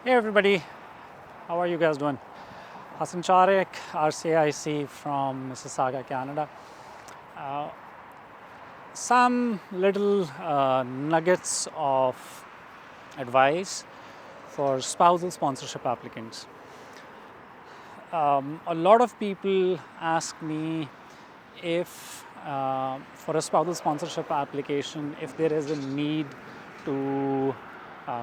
Hey everybody, how are you guys doing? Hassan Shariq, RCIC from Mississauga, Canada. Uh, some little nuggets of advice for spousal sponsorship applicants. A lot of people ask me if for a spousal sponsorship application, if there is a need to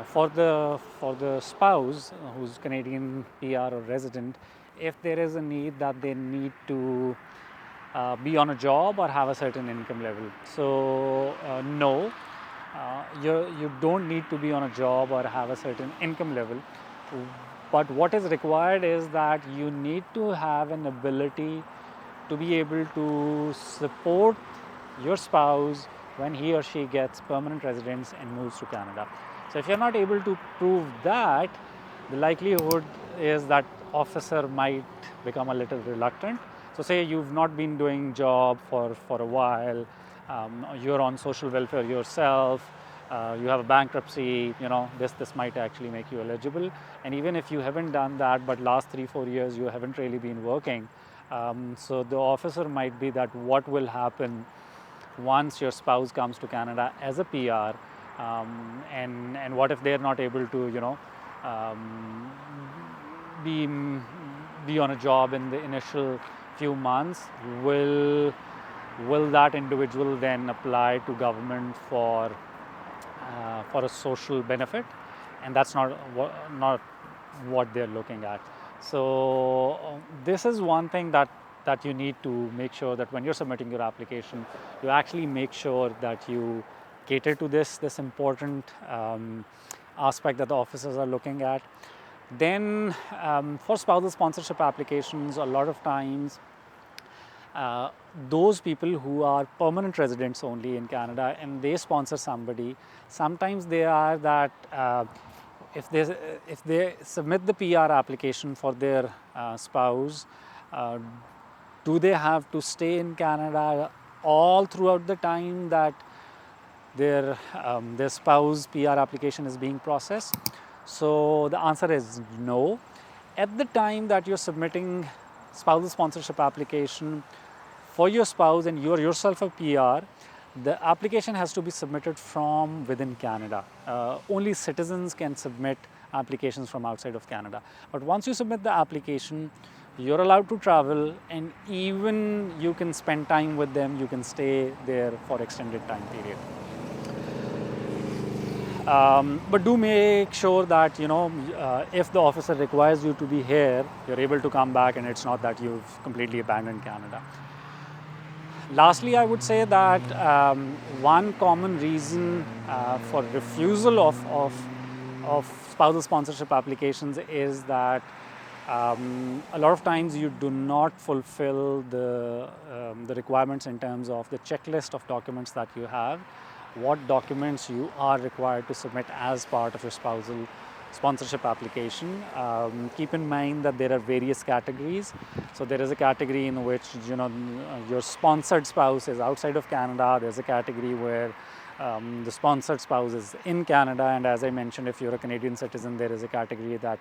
for the spouse who's Canadian PR or resident, if there is a need that they need to be on a job or have a certain income level. So no, you don't need to be on a job or have a certain income level. But what is required is that you need to have an ability to be able to support your spouse when he or she gets permanent residence and moves to Canada. So if you're not able to prove that, the likelihood is that officer might become a little reluctant. So say you've not been doing job for a while, you're on social welfare yourself, you have a bankruptcy, this might actually make you eligible. And even if you haven't done that, but last 3-4 years you haven't really been working, so the officer might be that what will happen once your spouse comes to Canada as a PR, and what if they're not able to, um, be be on a job in the initial few months? Will that individual then apply to government for a social benefit? And that's not what they're looking at. So this is one thing that you need to make sure that when you're submitting your application, you actually make sure that you cater to this important aspect that the officers are looking at. Then for spousal sponsorship applications, a lot of times those people who are permanent residents only in Canada and they sponsor somebody, sometimes they are that if they submit the PR application for their spouse, uh, do they have to stay in Canada all throughout the time that their spouse PR application is being processed? So the answer is no. At the time that you're submitting spousal sponsorship application for your spouse and you're yourself a PR, the application has to be submitted from within Canada. Only citizens can submit applications from outside of Canada. But once you submit the application, you're allowed to travel, and even you can spend time with them, you can stay there for extended time period. But do make sure that if the officer requires you to be here, you're able to come back, and it's not that you've completely abandoned Canada. Lastly, I would say that one common reason for refusal of spousal sponsorship applications is that a lot of times you do not fulfill the requirements in terms of the checklist of documents that you have, what documents you are required to submit as part of your spousal sponsorship application. Keep in mind that there are various categories. So there is a category in which your sponsored spouse is outside of Canada. There's a category where the sponsored spouse is in Canada, and as I mentioned, if you're a Canadian citizen, there is a category that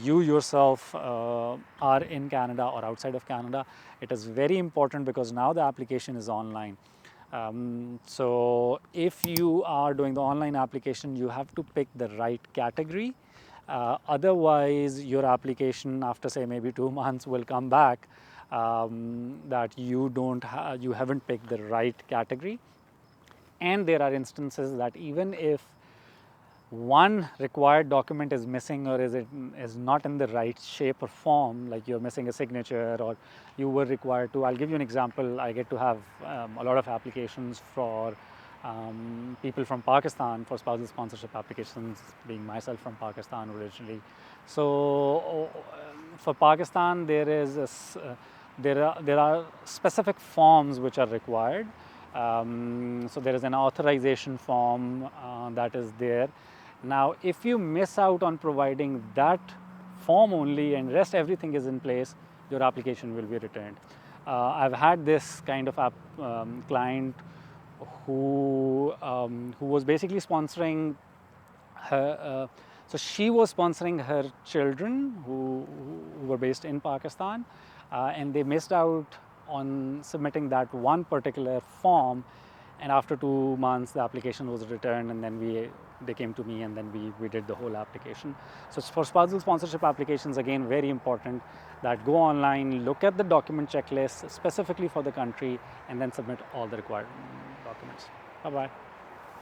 you yourself are in Canada or outside of Canada. It is very important because now the application is online. So if you are doing the online application, you have to pick the right category. Otherwise, your application after say maybe 2 months will come back that you haven't picked the right category. And there are instances that even if one required document is missing or is not in the right shape or form, like you're missing a signature or you were required to, I'll give you an example. I get to have a lot of applications for people from Pakistan for spousal sponsorship applications, being myself from Pakistan originally. So for Pakistan, there are specific forms which are required. So there is an authorization form that is there. Now, if you miss out on providing that form only and rest everything is in place, your application will be returned. I've had this kind of client who was basically sponsoring So she was sponsoring her children who were based in Pakistan, and they missed out on submitting that one particular form. And after 2 months, the application was returned, and then they came to me, and then we did the whole application. So for spousal sponsorship applications, again, very important that go online, look at the document checklist specifically for the country, and then submit all the required documents. Bye-bye.